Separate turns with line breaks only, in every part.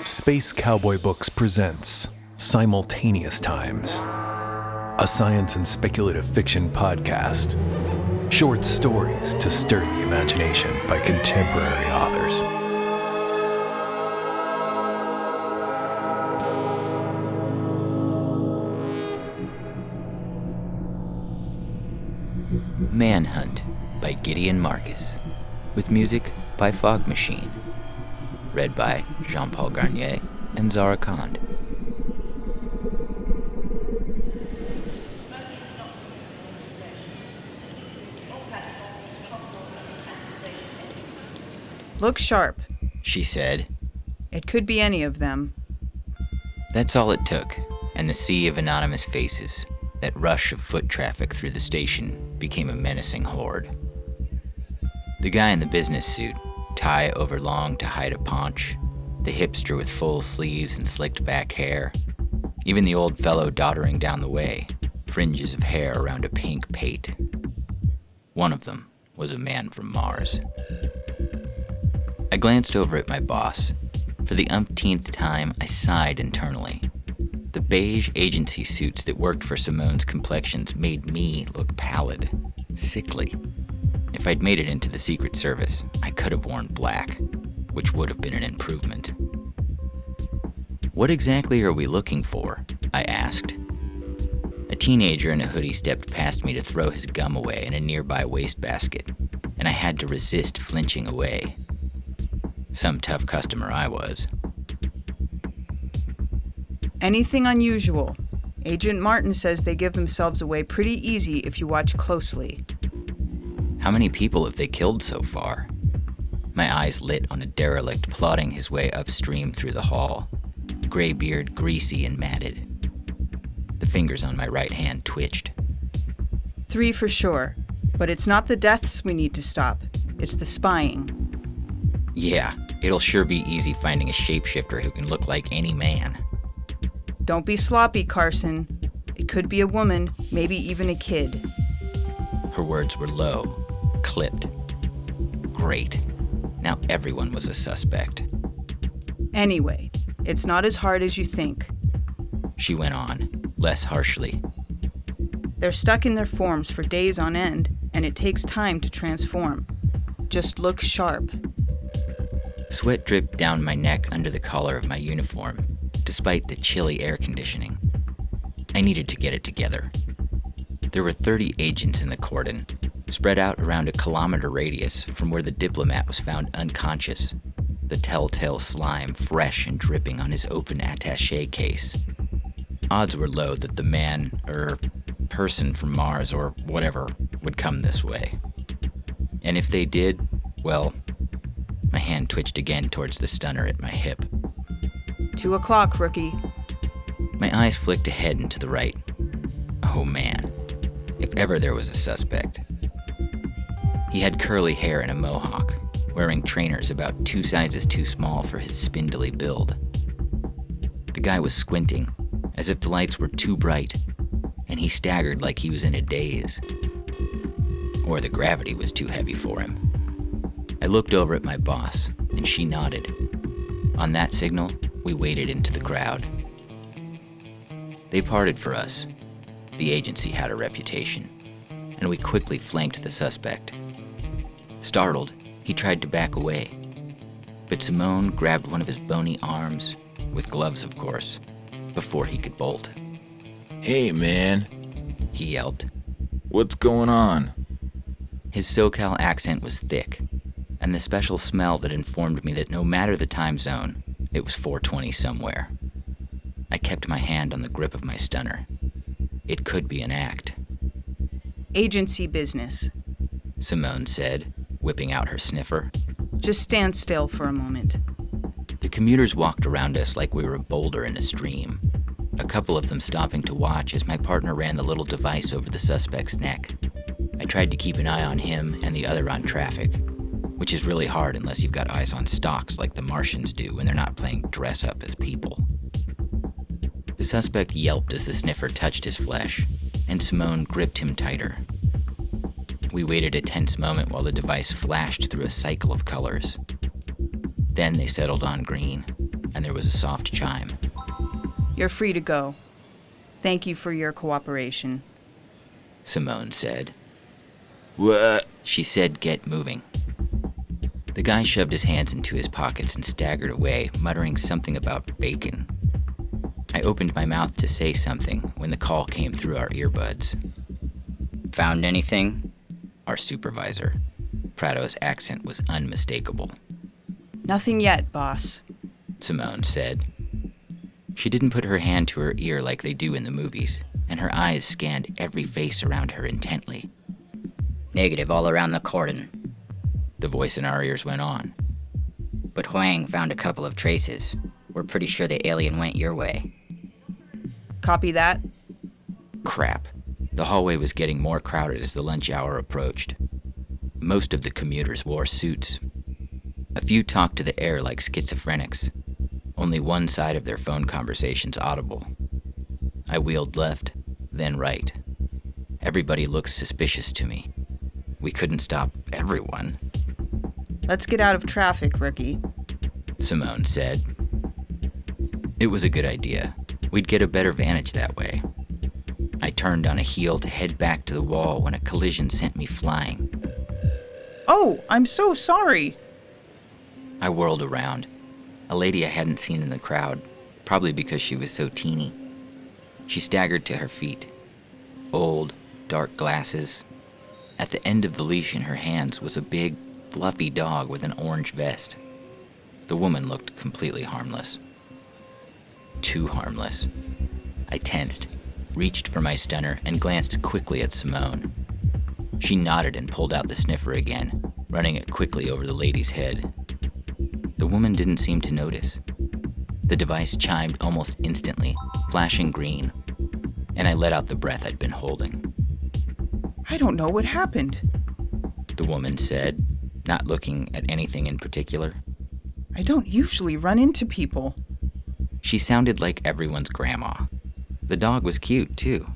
Space Cowboy Books presents Simultaneous Times, a science and speculative fiction podcast. Short stories to stir the imagination by contemporary authors.
Manhunt by Gideon Marcus, with music by Fog Machine, read by Jean-Paul Garnier and Zara.
Look sharp,
she said.
It could be any of them.
That's all it took, and the sea of anonymous faces, that rush of foot traffic through the station, became a menacing horde. The guy in the business suit, tie over long to hide a paunch, the hipster with full sleeves and slicked back hair, even the old fellow doddering down the way, fringes of hair around a pink pate. One of them was a man from Mars. I glanced over at my boss. For the umpteenth time, I sighed internally. The beige agency suits that worked for Simone's complexions made me look pallid, sickly. If I'd made it into the Secret Service, I could have worn black, which would have been an improvement. What exactly are we looking for? I asked. A teenager in a hoodie stepped past me to throw his gum away in a nearby wastebasket, and I had to resist flinching away. Some tough customer I was.
Anything unusual. Agent Martin says they give themselves away pretty easy if you watch closely.
How many people have they killed so far? My eyes lit on a derelict plodding his way upstream through the hall, gray beard greasy and matted. The fingers on my right hand twitched.
3 for sure, but it's not the deaths we need to stop. It's the spying.
Yeah, it'll sure be easy finding a shapeshifter who can look like any man.
Don't be sloppy, Carson. It could be a woman, maybe even a kid.
Her words were low, clipped. Great. Now everyone was a suspect.
Anyway, it's not as hard as you think.
She went on, less harshly.
They're stuck in their forms for days on end, and it takes time to transform. Just look sharp.
Sweat dripped down my neck under the collar of my uniform, despite the chilly air conditioning. I needed to get it together. There were 30 agents in the cordon, spread out around a kilometer radius from where the diplomat was found unconscious, the telltale slime fresh and dripping on his open attaché case. Odds were low that the man, person from Mars or whatever, would come this way. And if they did, well, my hand twitched again towards the stunner at my hip.
2 o'clock, rookie.
My eyes flicked ahead and to the right. Oh man, if ever there was a suspect. He had curly hair and a mohawk, wearing trainers about 2 sizes too small for his spindly build. The guy was squinting, as if the lights were too bright, and he staggered like he was in a daze. Or the gravity was too heavy for him. I looked over at my boss, and she nodded. On that signal, we waded into the crowd. They parted for us. The agency had a reputation, and we quickly flanked the suspect. Startled, he tried to back away, but Simone grabbed one of his bony arms, with gloves of course, before he could bolt.
"Hey, man,"
he yelped.
"What's going on?"
His SoCal accent was thick, and the special smell that informed me that no matter the time zone, it was 4:20 somewhere. I kept my hand on the grip of my stunner. It could be an act.
Agency business,
Simone said, whipping out her sniffer.
Just stand still for a moment.
The commuters walked around us like we were a boulder in a stream, a couple of them stopping to watch as my partner ran the little device over the suspect's neck. I tried to keep an eye on him and the other on traffic, which is really hard unless you've got eyes on stocks like the Martians do when they're not playing dress-up as people. The suspect yelped as the sniffer touched his flesh, and Simone gripped him tighter. We waited a tense moment while the device flashed through a cycle of colors. Then they settled on green, and there was a soft chime.
You're free to go. Thank you for your cooperation.
Simone said.
What?
She said, "Get moving." The guy shoved his hands into his pockets and staggered away, muttering something about bacon. I opened my mouth to say something when the call came through our earbuds. "Found anything?" Our supervisor. Prado's accent was unmistakable.
Nothing yet, boss.
Simone said. She didn't put her hand to her ear like they do in the movies, and her eyes scanned every face around her intently. "Negative all around the cordon," the voice in our ears went on. "But Huang found a couple of traces. We're pretty sure the alien went your way."
Copy that?
Crap. The hallway was getting more crowded as the lunch hour approached. Most of the commuters wore suits. A few talked to the air like schizophrenics, only one side of their phone conversations audible. I wheeled left, then right. Everybody looked suspicious to me. We couldn't stop everyone.
Let's get out of traffic, rookie.
Simone said. It was a good idea. We'd get a better vantage that way. I turned on a heel to head back to the wall when a collision sent me flying.
Oh, I'm so sorry.
I whirled around. A lady I hadn't seen in the crowd, probably because she was so teeny. She staggered to her feet. Old, dark glasses. At the end of the leash in her hands was a big, fluffy dog with an orange vest. The woman looked completely harmless. Too harmless. I tensed, reached for my stunner, and glanced quickly at Simone. She nodded and pulled out the sniffer again, running it quickly over the lady's head. The woman didn't seem to notice. The device chimed almost instantly, flashing green, and I let out the breath I'd been holding.
I don't know what happened.
The woman said, not looking at anything in particular.
I don't usually run into people.
She sounded like everyone's grandma. The dog was cute, too.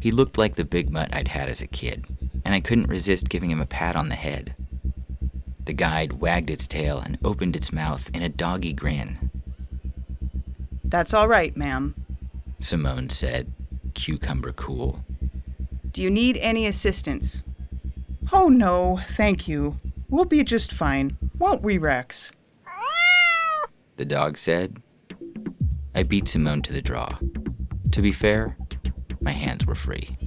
He looked like the big mutt I'd had as a kid, and I couldn't resist giving him a pat on the head. The guide wagged its tail and opened its mouth in a doggy grin.
That's all right, ma'am,
Simone said, cucumber cool.
Do you need any assistance? Oh no, thank you. We'll be just fine, won't we, Rex?
The dog said. I beat Simone to the draw. To be fair, my hands were free.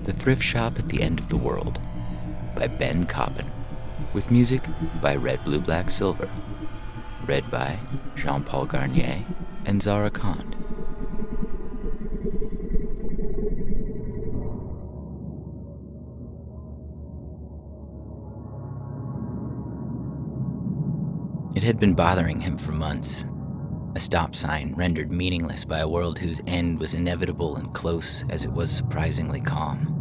The Thrift Shop at the End of the World by Ben Coppin, with music by Red Blue Black Silver, read by Jean-Paul Garnier and Zara. It had been bothering him for months. A stop sign rendered meaningless by a world whose end was inevitable and close as it was surprisingly calm.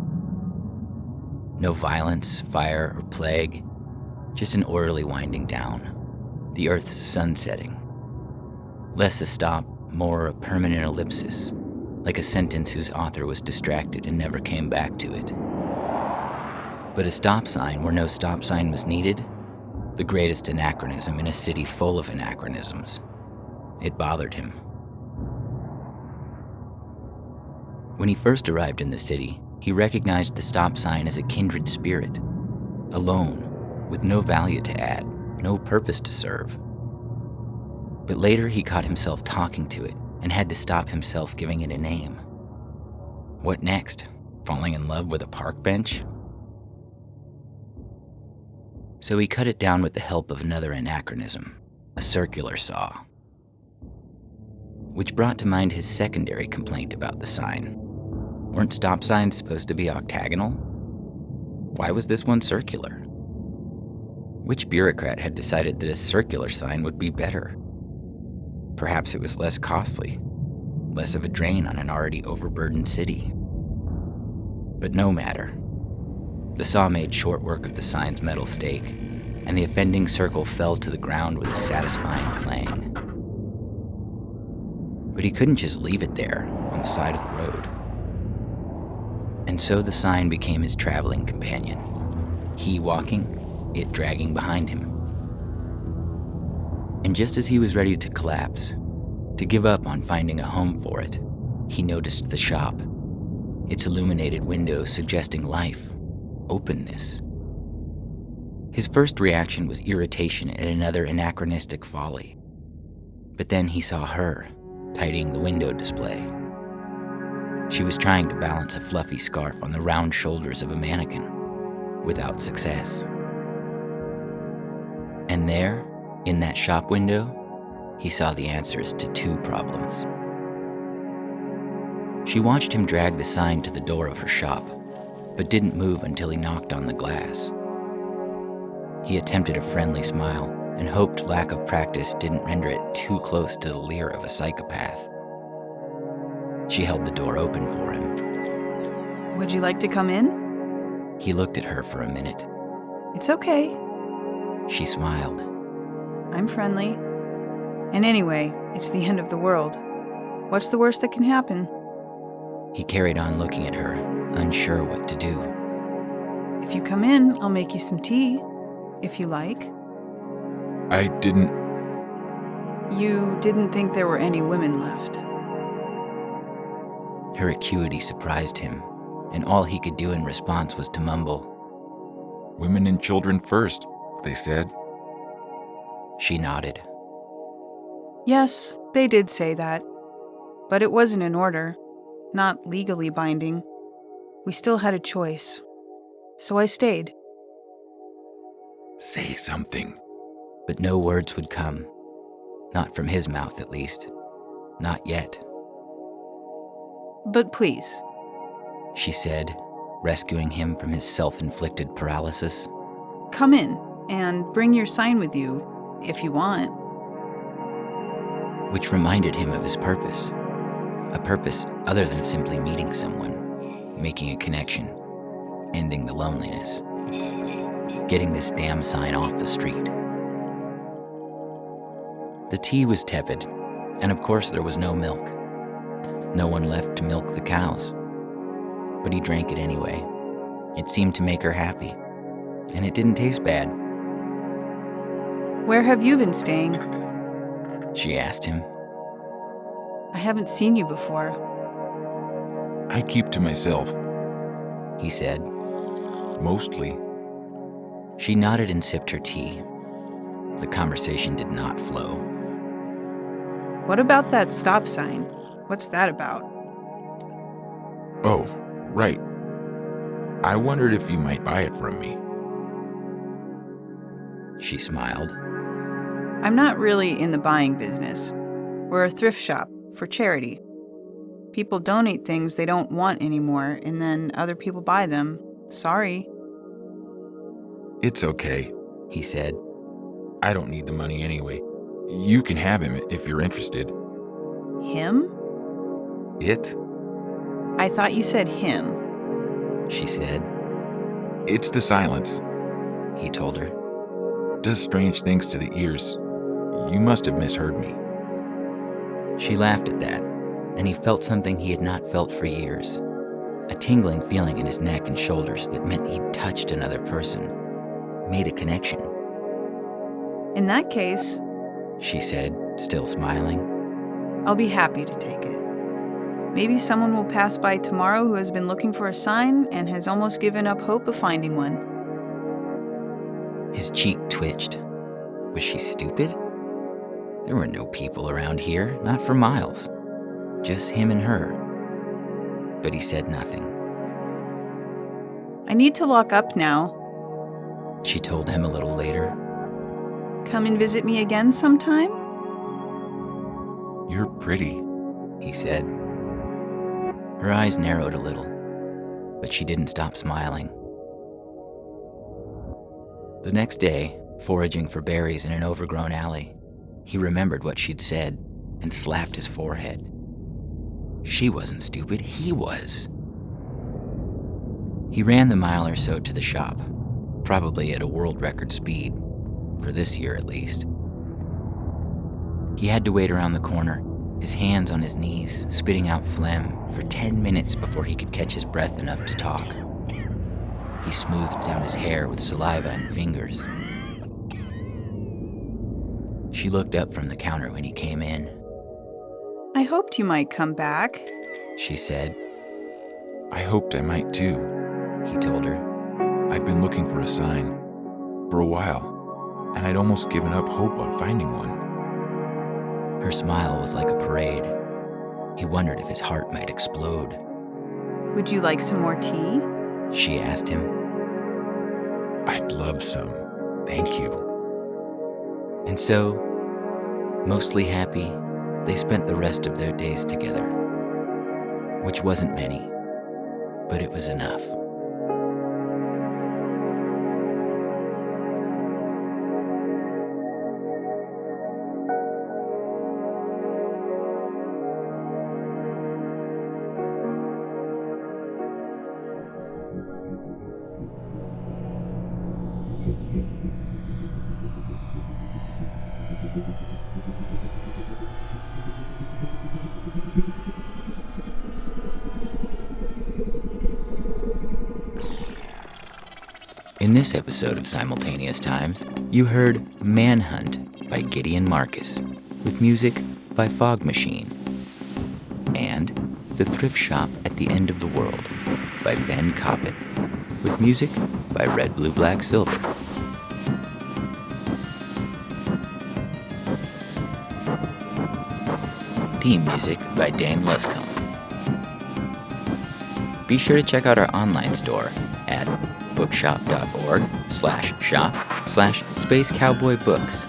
No violence, fire, or plague, just an orderly winding down. The Earth's sun setting. Less a stop, more a permanent ellipsis, like a sentence whose author was distracted and never came back to it. But a stop sign where no stop sign was needed? The greatest anachronism in a city full of anachronisms. It bothered him. When he first arrived in the city, he recognized the stop sign as a kindred spirit, alone, with no value to add, no purpose to serve. But later he caught himself talking to it and had to stop himself giving it a name. What next? Falling in love with a park bench? So he cut it down with the help of another anachronism, a circular saw. Which brought to mind his secondary complaint about the sign. Weren't stop signs supposed to be octagonal? Why was this one circular? Which bureaucrat had decided that a circular sign would be better? Perhaps it was less costly, less of a drain on an already overburdened city. But no matter. The saw made short work of the sign's metal stake, and the offending circle fell to the ground with a satisfying clang. But he couldn't just leave it there on the side of the road. And so the sign became his traveling companion. He walking, it dragging behind him. And just as he was ready to collapse, to give up on finding a home for it, he noticed the shop, its illuminated windows suggesting life, openness. His first reaction was irritation at another anachronistic folly. But then he saw her, tidying the window display. She was trying to balance a fluffy scarf on the round shoulders of a mannequin, without success. And there, in that shop window, he saw the answers to two problems. She watched him drag the sign to the door of her shop, but didn't move until he knocked on the glass. He attempted a friendly smile and hoped lack of practice didn't render it too close to the leer of a psychopath. She held the door open for him.
Would you like to come in?
He looked at her for a minute.
It's okay.
She smiled.
I'm friendly. And anyway, it's the end of the world. What's the worst that can happen?
He carried on looking at her, unsure what to do.
If you come in, I'll make you some tea, if you like.
I didn't...
You didn't think there were any women left.
Her acuity surprised him, and all he could do in response was to mumble.
Women and children first, they said.
She nodded.
Yes, they did say that. But it wasn't an order, not legally binding. We still had a choice. So I stayed.
Say something.
But no words would come. Not from his mouth, at least. Not yet.
But please.
She said, rescuing him from his self-inflicted paralysis.
Come in, and bring your sign with you, if you want.
Which reminded him of his purpose. A purpose other than simply meeting someone, making a connection, ending the loneliness, getting this damn sign off the street. The tea was tepid, and of course there was no milk. No one left to milk the cows. But he drank it anyway. It seemed to make her happy, and it didn't taste bad.
Where have you been staying?
She asked him.
I haven't seen you before.
I keep to myself.
He said.
Mostly.
She nodded and sipped her tea. The conversation did not flow.
What about that stop sign? What's that about?
Oh, right. I wondered if you might buy it from me.
She smiled.
I'm not really in the buying business. We're a thrift shop for charity. People donate things they don't want anymore, and then other people buy them. Sorry.
It's okay,
he said.
I don't need the money anyway. You can have him if you're interested.
Him?
It?
I thought you said him.
She said.
It's the silence,
he told her.
Does strange things to the ears. You must have misheard me.
She laughed at that, and he felt something he had not felt for years. A tingling feeling in his neck and shoulders that meant he'd touched another person, made a connection.
In that case,
she said, still smiling,
I'll be happy to take it. Maybe someone will pass by tomorrow who has been looking for a sign and has almost given up hope of finding one.
His cheek twitched. Was she stupid? There were no people around here, not for miles. Just him and her. But he said nothing.
I need to lock up now,
she told him a little later.
Come and visit me again sometime?
You're pretty,
he said. Her eyes narrowed a little, but she didn't stop smiling. The next day, foraging for berries in an overgrown alley, he remembered what she'd said and slapped his forehead. She wasn't stupid, he was. He ran the mile or so to the shop, probably at a world record speed, for this year at least. He had to wait around the corner, his hands on his knees, spitting out phlegm for 10 minutes before he could catch his breath enough to talk. He smoothed down his hair with saliva and fingers. She looked up from the counter when he came in.
I hoped you might come back,
She said.
I hoped I might too.
He told her.
I've been looking for a sign for a while, and I'd almost given up hope on finding one.
Her smile was like a parade. He wondered if his heart might explode.
Would you like some more tea?
She asked him.
I'd love some. Thank you.
And so, mostly happy, they spent the rest of their days together. Which wasn't many, but it was enough. In this episode of Simultaneous Times, you heard Manhunt by Gideon Marcus, with music by Fog Machine, and The Thrift Shop at the End of the World by Ben Coppin, with music by Red Blue Black Silver. Theme music by Dane Luscombe. Be sure to check out our online store at bookshop.org/shop/Space Cowboy Books.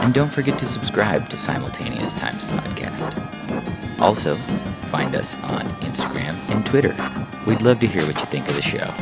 And don't forget to subscribe to Simultaneous Times podcast. Also, find us on Instagram and Twitter. We'd love to hear what you think of the show.